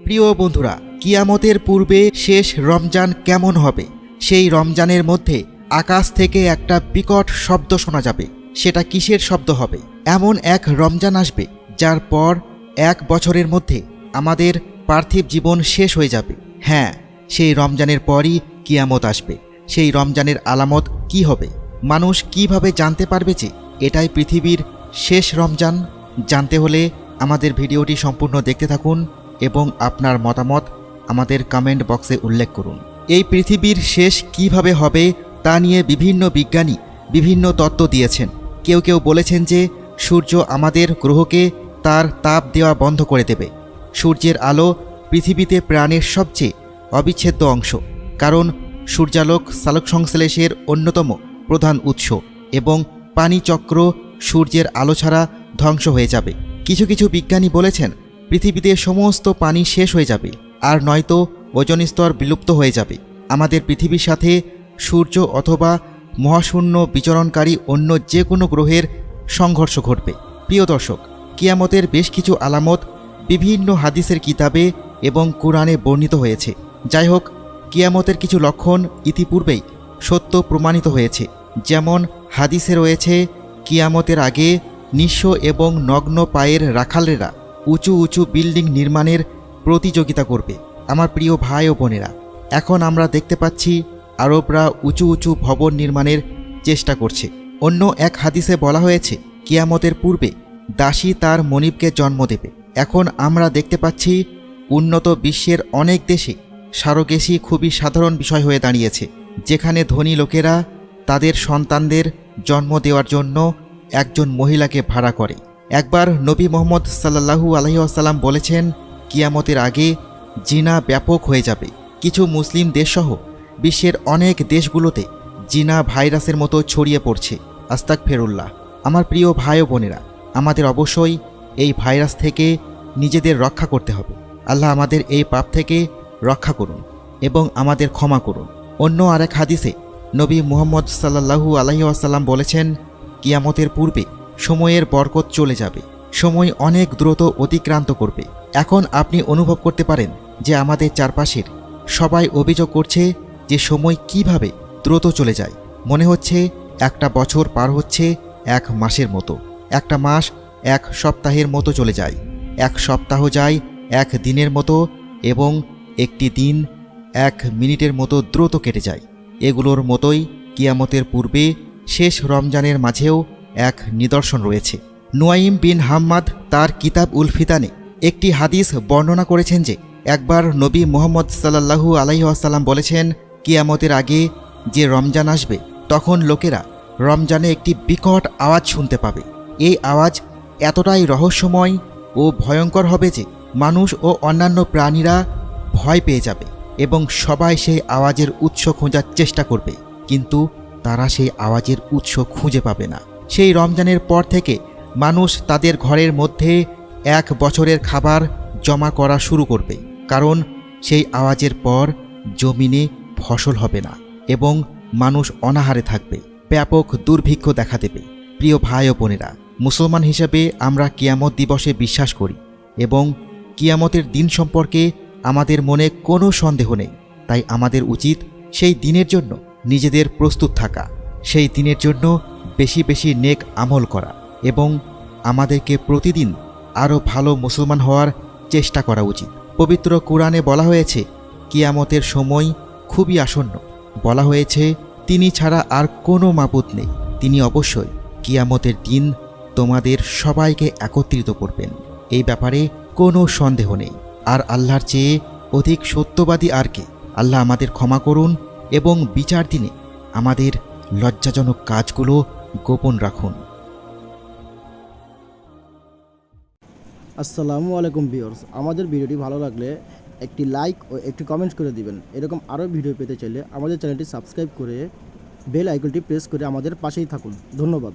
প্রিয় বন্ধুরা, কিয়ামতের পূর্বে শেষ রমজান কেমন হবে? সেই রমজানের মধ্যে আকাশ থেকে একটা বিকট শব্দ শোনা যাবে। সেটা কিসের শব্দ হবে? এমন এক রমজান আসবে যার পর 1 বছরের মধ্যে আমাদের পার্থিব জীবন শেষ হয়ে যাবে। হ্যাঁ, সেই রমজানের পরই কিয়ামত আসবে। সেই রমজানের আলামত কি হবে? মানুষ কিভাবে জানতে পারবে যে এটাই পৃথিবীর শেষ রমজান? জানতে হলে আমাদের ভিডিওটি সম্পূর্ণ দেখতে থাকুন এবং আপনার মতামত আমাদের কমেন্ট বক্সে উল্লেখ করুন। এই পৃথিবীর শেষ কিভাবে হবে তা নিয়ে বিভিন্ন বিজ্ঞানী বিভিন্ন তত্ত্ব দিয়েছেন। কেউ কেউ বলেছেন যে সূর্য আমাদের গ্রহকে তার তাপ দেওয়া বন্ধ করে দেবে। সূর্যের আলো পৃথিবীতে প্রাণের সবচেয়ে অবিচ্ছেদ্য অংশ, কারণ সূর্যালোক সালোকসংশ্লেষের অন্যতম প্রধান উৎস এবং পানিচক্র সূর্যের আলো ছাড়া ধ্বংস হয়ে যাবে। কিছু কিছু বিজ্ঞানী বলেছেন পৃথিবীতে সমস্ত পানি শেষ হয়ে যাবে, আর নয়তো ওজোন স্তর বিলুপ্ত হয়ে যাবে। আমাদের পৃথিবীর সাথে সূর্য অথবা মহাশূন্য বিচরণকারী অন্য যে কোনো গ্রহের সংঘর্ষ ঘটবে। প্রিয় দর্শক, কিয়ামতের বেশ কিছু আলামত বিভিন্ন হাদিসের কিতাবে এবং কোরআনে বর্ণিত হয়েছে। যাই হোক, কিয়ামতের কিছু লক্ষণ ইতিপূর্বেই সত্য প্রমাণিত হয়েছে। যেমন হাদিসে রয়েছে, কিয়ামতের আগে নিঃস্ব এবং নগ্ন পায়ের রাখালেরা উঁচু উঁচু বিল্ডিং নির্মাণের প্রতিযোগিতা করবে। আমার প্রিয় ভাই ও বোনেরা, এখন আমরা দেখতে পাচ্ছি আরবরা উঁচু উঁচু ভবন নির্মাণের চেষ্টা করছে। অন্য এক হাদিসে বলা হয়েছে কিয়ামতের পূর্বে দাসী তার মনিবকে জন্ম দেবে। এখন আমরা দেখতে পাচ্ছি উন্নত বিশ্বের অনেক দেশে সারোগেসি খুবই সাধারণ বিষয় হয়ে দাঁড়িয়েছে, যেখানে ধনী লোকেরা তাদের সন্তানদের জন্ম দেওয়ার জন্য একজন মহিলাকে ভাড়া করে। একবার নবী মোহাম্মদ সাল্লাল্লাহু আলাইহি ওয়াসাল্লাম বলেছেন, কিয়ামতের আগে জিনা ব্যাপক হয়ে যাবে। কিছু মুসলিম দেশসহ বিশ্বের অনেক দেশগুলোতে জিনা ভাইরাসের মতো ছড়িয়ে পড়ছে। আস্তাগফিরুল্লাহ। আমার প্রিয় ভাই ও বোনেরা, আমাদের অবশ্যই এই ভাইরাস থেকে নিজেদের রক্ষা করতে হবে। আল্লাহ আমাদের এই পাপ থেকে রক্ষা করুন এবং আমাদের ক্ষমা করুন। অন্য আরেক হাদিসে নবী মুহাম্মদ সাল্লাল্লাহু আলাইহি ওয়াসাল্লাম বলেছেন, কিয়ামতের পূর্বে সময়ের বরকত চলে যাবে, সময় অনেক দ্রুত অতিক্রান্ত করবে। এখন আপনি অনুভব করতে পারেন যে আমাদের চারপাশের সবাই অভিযোগ করছে যে সময় কিভাবে দ্রুত চলে যায়। মনে হচ্ছে একটা বছর পার হচ্ছে 1 মাসের মতো, একটা মাস 1 সপ্তাহের মতো চলে যায়, 1 সপ্তাহ যায় 1 দিনের মতো, এবং একটি দিন 1 মিনিটের মতো দ্রুত কেটে যায়। এগুলোর মতোই কিয়ামতের পূর্বে শেষ রমজানের মাঝেও এক নিদর্শন রয়েছে। নুয়াইম বিন হাম্মাদ তার কিতাব উল ফিতানে একটি হাদিস বর্ণনা করেছেন যে একবার নবী মুহাম্মদ সাল্লাল্লাহু আলাইহি ওয়াসাল্লাম বলেছেন, কিয়ামতের আগে যে রমজান আসবে তখন লোকেরা রমজানে একটি বিকট আওয়াজ শুনতে পাবে। এই আওয়াজ এতটাই রহস্যময় ও ভয়ঙ্কর হবে যে মানুষ ও অন্যান্য প্রাণীরা ভয় পেয়ে যাবে এবং সবাই সেই আওয়াজের উৎস খোঁজার চেষ্টা করবে, কিন্তু তারা সেই আওয়াজের উৎস খুঁজে পাবে না। সেই রমজানের পর থেকে মানুষ তাদের ঘরের মধ্যে 1 বছরের খাবার জমা করা শুরু করবে, কারণ সেই আওয়াজের পর জমিনে ফসল হবে না এবং মানুষ অনাহারে থাকবে, ব্যাপক দুর্ভিক্ষ দেখা দেবে। প্রিয় ভাই ও বোনেরা, মুসলমান হিসেবে আমরা কিয়ামত দিবসে বিশ্বাস করি এবং কিয়ামতের দিন সম্পর্কে আমাদের মনে কোনো সন্দেহ নেই। তাই আমাদের উচিত সেই দিনের জন্য নিজেদের প্রস্তুত থাকা, সেই দিনের জন্য বেশি বেশি নেক আমল করা এবং আমাদেরকে প্রতিদিন আরও ভালো মুসলমান হওয়ার চেষ্টা করা উচিত। পবিত্র কোরআনে বলা হয়েছে কিয়ামতের সময় খুবই আসন্ন। বলা হয়েছে, তিনি ছাড়া আর কোনো মাবুদ নেই, তিনি অবশ্যই কিয়ামতের দিন তোমাদের সবাইকে একত্রিত করবেন। এই ব্যাপারে কোনো সন্দেহ নেই। আর আল্লাহর চেয়ে অধিক সত্যবাদী আর কে? আল্লাহ আমাদের ক্ষমা করুন এবং বিচার দিনে আমাদের লজ্জাজনক কাজগুলো গোপন রাখুন। আসসালামু আলাইকুম ভিউয়ার্স, আমাদের ভিডিওটি ভালো লাগলে একটি লাইক ও একটি কমেন্ট করে দিবেন। এরকম আরও ভিডিও পেতে চাইলে আমাদের চ্যানেলটি সাবস্ক্রাইব করে বেল আইকনটি প্রেস করে আমাদের পাশেই থাকুন। ধন্যবাদ।